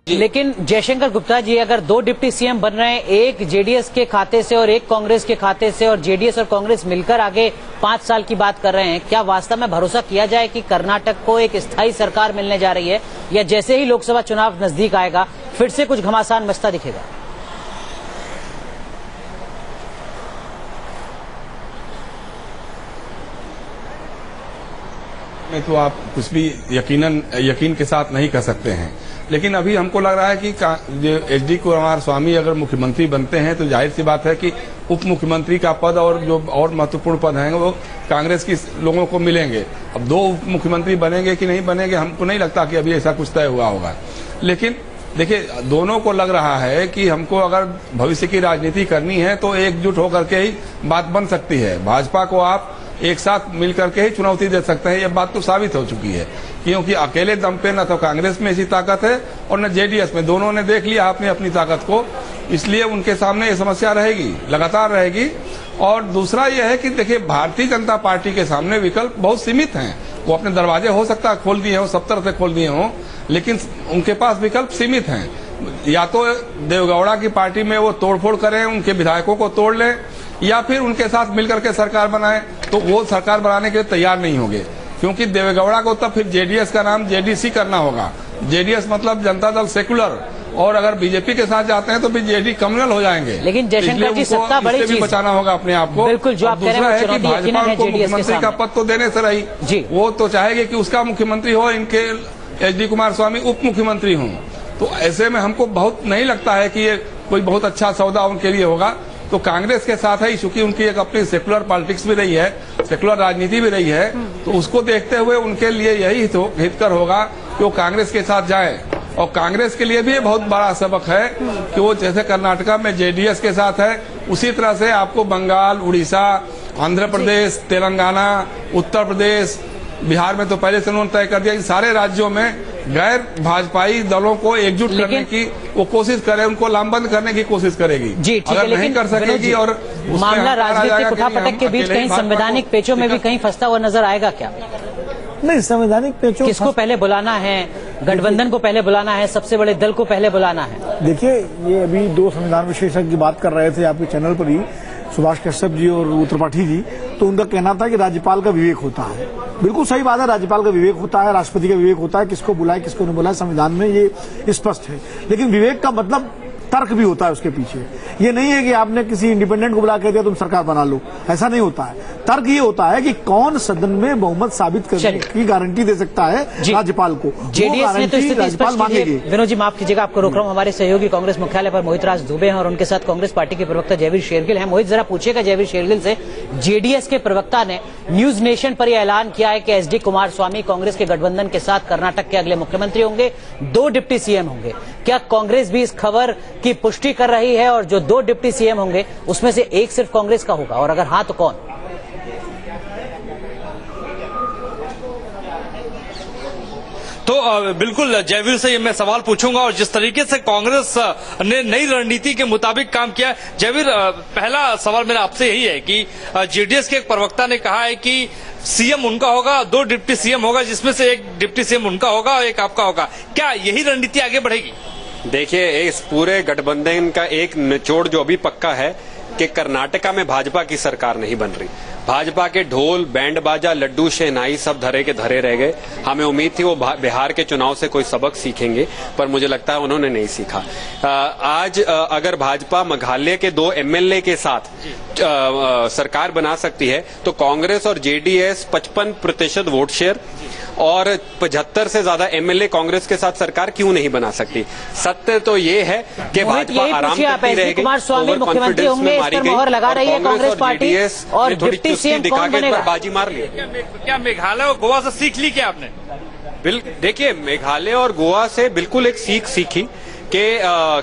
लेकिन जयशंकर गुप्ता जी, अगर दो डिप्टी सीएम बन रहे हैं, एक जेडीएस के खाते से और एक कांग्रेस के खाते से, और जेडीएस और कांग्रेस मिलकर आगे 5 साल की बात कर रहे हैं, क्या वास्तव में भरोसा किया जाए कि कर्नाटक को एक स्थायी सरकार मिलने जा रही है, या जैसे ही लोकसभा चुनाव नजदीक आएगा फिर से कुछ घमासान मचता दिखेगा? तो आप कुछ भी यकीन के साथ नहीं कर सकते हैं, लेकिन अभी हमको लग रहा है कि एचडी कुमारस्वामी अगर मुख्यमंत्री बनते हैं तो जाहिर सी बात है कि उप मुख्यमंत्री का पद और जो और महत्वपूर्ण पद हैं वो कांग्रेस की लोगों को मिलेंगे। अब 2 उप मुख्यमंत्री बनेंगे कि नहीं बनेंगे हमको नहीं लगता कि अभी ऐसा कुछ तय हुआ होगा, लेकिन देखिए दोनों को लग रहा है कि हमको अगर भविष्य की राजनीति करनी है तो एकजुट होकर के ही बात बन सकती है। भाजपा को आप एक साथ मिलकर के ही चुनौती दे सकते हैं, यह बात तो साबित हो चुकी है, क्योंकि अकेले दम पे न तो कांग्रेस में ऐसी ताकत है और न जेडीएस में, दोनों ने देख लिया आपने अपनी ताकत को, इसलिए उनके सामने ये समस्या रहेगी, लगातार रहेगी। और दूसरा यह है कि देखिए भारतीय जनता पार्टी के सामने विकल्प बहुत सीमित हैं, वो अपने दरवाजे हो सकता है खोल दिए हों, सब तरह से खोल दिए हों, लेकिन उनके पास विकल्प सीमित हैं। या तो देवगौड़ा की पार्टी में वो तोड़फोड़ करें, उनके विधायकों को तोड़ लें, या फिर उनके साथ मिलकर के सरकार बनाएं, तो वो सरकार बनाने के लिए तैयार नहीं होंगे, क्योंकि देवेगौड़ा को तब फिर जेडीएस का नाम जेडीसी करना होगा। जेडीएस मतलब जनता दल सेकुलर, और अगर बीजेपी के साथ जाते हैं तो फिर जेडी कम्युनल हो जाएंगे। लेकिन जयशंकर जी, सत्ता बड़ी चीज, बचाना होगा अपने आप को। बिल्कुल, जो आप कह रहे हैं दूसरा है कि भाजपा उनको मुख्यमंत्री का पद तो देने से रही, वो तो चाहेगी कि उसका मुख्यमंत्री हो, इनके एचडी कुमारस्वामी उप मुख्यमंत्री हों। तो ऐसे में हमको बहुत नहीं लगता है कि ये कोई बहुत अच्छा सौदा उनके लिए होगा। तो कांग्रेस के साथ है, चूंकि उनकी एक अपनी सेकुलर पॉलिटिक्स भी रही है, सेकुलर राजनीति भी रही है, तो उसको देखते हुए उनके लिए यही हितकर होगा कि वो कांग्रेस के साथ जाए। और कांग्रेस के लिए भी ये बहुत बड़ा सबक है कि वो जैसे कर्नाटका में जेडीएस के साथ है, उसी तरह से आपको बंगाल, उड़ीसा, आंध्र प्रदेश, तेलंगाना, उत्तर प्रदेश, बिहार में तो पहले से उन्होंने तय कर दिया कि सारे राज्यों में गैर भाजपाई दलों को एकजुट करने की वो कोशिश करे, उनको लामबंद करने की कोशिश करेगी। जी ठीक है, नहीं कर सकेगी और मामला राजनीतिक उठापटक के बीच कहीं संवैधानिक पेचों में भी कहीं फंसता हुआ नजर आएगा क्या? नहीं, संवैधानिक पेचों, किसको पहले बुलाना है? गठबंधन को पहले बुलाना है? सबसे बड़े दल को पहले बुलाना है? देखिए, ये अभी 2 संविधान विशेषज्ञ की बात कर रहे थे आपके चैनल पर ही, सुभाष कश्यप जी और त्रिपाठी जी, तो उनका कहना था कि राज्यपाल का विवेक होता है। बिल्कुल सही बात है, राज्यपाल का विवेक होता है, राष्ट्रपति का विवेक होता है, किसको बुलाए किसको नहीं बुलाए संविधान में ये स्पष्ट है। लेकिन विवेक का मतलब तर्क भी होता है उसके पीछे। ये नहीं है कि आपने किसी इंडिपेंडेंट को बुला के दिया तुम सरकार बना लो, ऐसा नहीं होता है। तर्क ये होता है कि कौन सदन में बहुमत साबित करने की गारंटी दे सकता है राज्यपाल को। जेडीएस ने तो स्थिति स्पष्ट की है। विनोद जी माफ कीजिएगा, आपको रोक रहा हूं। हमारे सहयोगी कांग्रेस मुख्यालय पर मोहित राज दुबे हैं और उनके साथ कांग्रेस पार्टी के प्रवक्ता जयवीर शेरगिल हैं। मोहित, जरा पूछिएगा जयवीर शेरगिल से, जेडीएस के प्रवक्ता ने न्यूज नेशन पर यह ऐलान किया है कि एचडी कुमारस्वामी कांग्रेस के गठबंधन के साथ कर्नाटक के अगले मुख्यमंत्री होंगे, 2 डिप्टी सीएम होंगे। क्या कांग्रेस भी इस खबर की पुष्टि कर रही है, और जो 2 डिप्टी सीएम होंगे उसमें से एक सिर्फ कांग्रेस का होगा, और अगर हाँ तो कौन? तो बिल्कुल जयवीर से मैं सवाल पूछूंगा, और जिस तरीके से कांग्रेस ने नई रणनीति के मुताबिक काम किया, जयवीर पहला सवाल मेरा आपसे यही है कि जेडीएस के एक प्रवक्ता ने कहा है कि सीएम उनका होगा, 2 डिप्टी सीएम होगा, जिसमें से एक डिप्टी सीएम उनका होगा और एक आपका होगा। क्या यही रणनीति आगे बढ़ेगी? देखिए, इस पूरे गठबंधन का एक निचोड़ जो अभी पक्का है कि कर्नाटका में भाजपा की सरकार नहीं बन रही। भाजपा के ढोल, बैंड बाजा, लड्डू, शहनाई सब धरे के धरे रह गए। हमें उम्मीद थी वो बिहार के चुनाव से कोई सबक सीखेंगे, पर मुझे लगता है उन्होंने नहीं सीखा। आज अगर भाजपा मेघालय के 2 एमएलए के साथ सरकार बना सकती है तो कांग्रेस और जेडीएस 55% वोट शेयर और 75 से ज्यादा एमएलए कांग्रेस के साथ सरकार क्यों नहीं बना सकती? सत्य तो ये है कि भाजपा आराम करती रहेगी, कुमारस्वामी मुख्यमंत्री होंगे, इस पर मोहर लगा रही है कांग्रेस पार्टी, और डिप्टी सीएम कौन बनेगा? बाजी मार ली। क्या मेघालय और गोवा से सीख ली क्या आपने? देखिए, मेघालय और गोवा से बिल्कुल एक सीख सीखी कि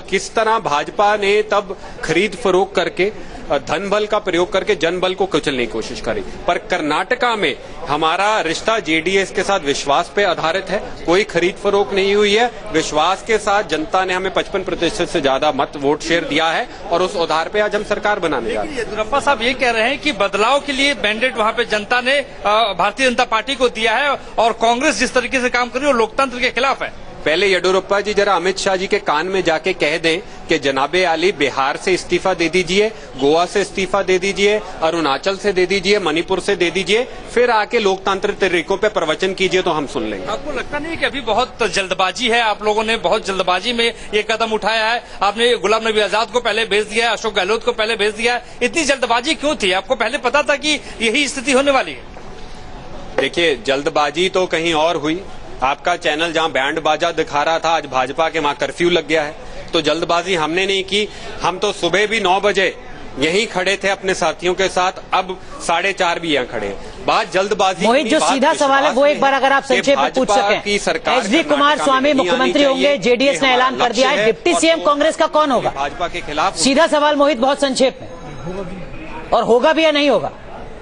किस तरह भाजपा ने तब खरीद फरोख्त करके धन बल का प्रयोग करके जन बल को कुचलने की कोशिश करी। पर कर्नाटका में हमारा रिश्ता जेडीएस के साथ विश्वास पे आधारित है, कोई खरीद फरोख्त नहीं हुई है। विश्वास के साथ जनता ने हमें 55% से ज्यादा मत वोट शेयर दिया है और उस आधार पे आज हम सरकार बनाने जा रहे हैं। येदियुरप्पा साहब ये कह रहे हैं कि बदलाव के लिए मैंडेट वहां पे जनता ने भारतीय जनता पार्टी को दिया है, और कांग्रेस जिस तरीके से काम कर रही है वो लोकतंत्र के खिलाफ है। पहले येडियुरप्पा जी जरा अमित शाह जी के कान में जाके कह दें कि जनाबे आली बिहार से इस्तीफा दे दीजिए, गोवा से इस्तीफा दे दीजिए, अरुणाचल से दे दीजिए, मणिपुर से दे दीजिए, फिर आके लोकतांत्रिक तरीकों पे प्रवचन कीजिए तो हम सुन लेंगे। आपको लगता नहीं कि अभी बहुत जल्दबाजी है? आप लोगों ने बहुत जल्दबाजी में ये कदम उठाया है। आपने गुलाम नबी आजाद को पहले भेज दिया है, अशोक गहलोत को पहले भेज दिया है। इतनी जल्दबाजी क्यों थी? आपको पहले पता था कि यही स्थिति होने वाली है? देखिए, जल्दबाजी तो कहीं और हुई। आपका चैनल जहां बैंड बाजा दिखा रहा था, आज भाजपा के वहां कर्फ्यू लग गया है। तो जल्दबाजी हमने नहीं की। हम तो सुबह भी 9 बजे यहीं खड़े थे अपने साथियों के साथ, अब 4:30 भी यहाँ खड़े हैं। बात जल्दबाजी मोहित, जो सीधा सवाल है वो एक बार अगर आप संक्षेप में पूछ सकें। एचडी कुमारस्वामी मुख्यमंत्री होंगे, जेडीएस ने ऐलान कर दिया है, डिप्टी सीएम कांग्रेस का कौन होगा? भाजपा के खिलाफ। सीधा सवाल मोहित, बहुत संक्षेप में, और होगा भी या नहीं होगा?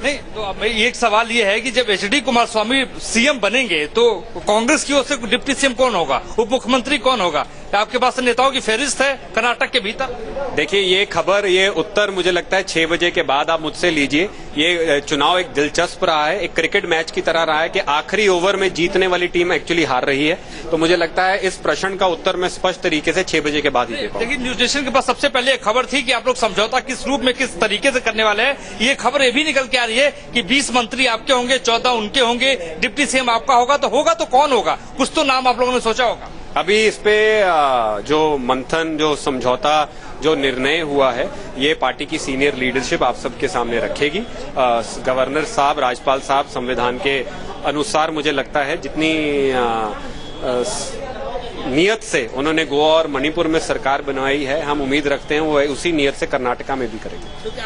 नहीं, तो अब एक सवाल ये है कि जब एचडी कुमारस्वामी सीएम बनेंगे तो कांग्रेस की ओर से डिप्टी सीएम कौन होगा, उप मुख्यमंत्री कौन होगा? आपके पास नेताओं की फहरिस्त है कर्नाटक के भीतर? देखिए, ये खबर, ये उत्तर मुझे लगता है 6 बजे के बाद आप मुझसे लीजिए। ये चुनाव एक दिलचस्प रहा है, एक क्रिकेट मैच की तरह रहा है कि आखिरी ओवर में जीतने वाली टीम एक्चुअली हार रही है। तो मुझे लगता है इस प्रश्न का उत्तर मैं स्पष्ट तरीके से 6 बजे के बाद ही दे पाऊंगा। लेकिन न्यूज नेशन के पास सबसे पहले एक खबर थी कि आप लोग समझौता किस रूप में, किस तरीके से करने वाले हैं। ये खबर ये भी निकल के आ रही है कि 20 मंत्री आपके होंगे, 14 उनके होंगे, डिप्टी सीएम आपका होगा। तो कौन होगा? कुछ तो नाम आप लोगों ने सोचा होगा। अभी इस पे जो मंथन, जो समझौता, जो निर्णय हुआ है, ये पार्टी की सीनियर लीडरशिप आप सबके सामने रखेगी। गवर्नर साहब, राज्यपाल साहब संविधान के अनुसार मुझे लगता है जितनी नियत से उन्होंने गोवा और मणिपुर में सरकार बनवाई है, हम उम्मीद रखते हैं वो उसी नियत से कर्नाटका में भी करेंगे।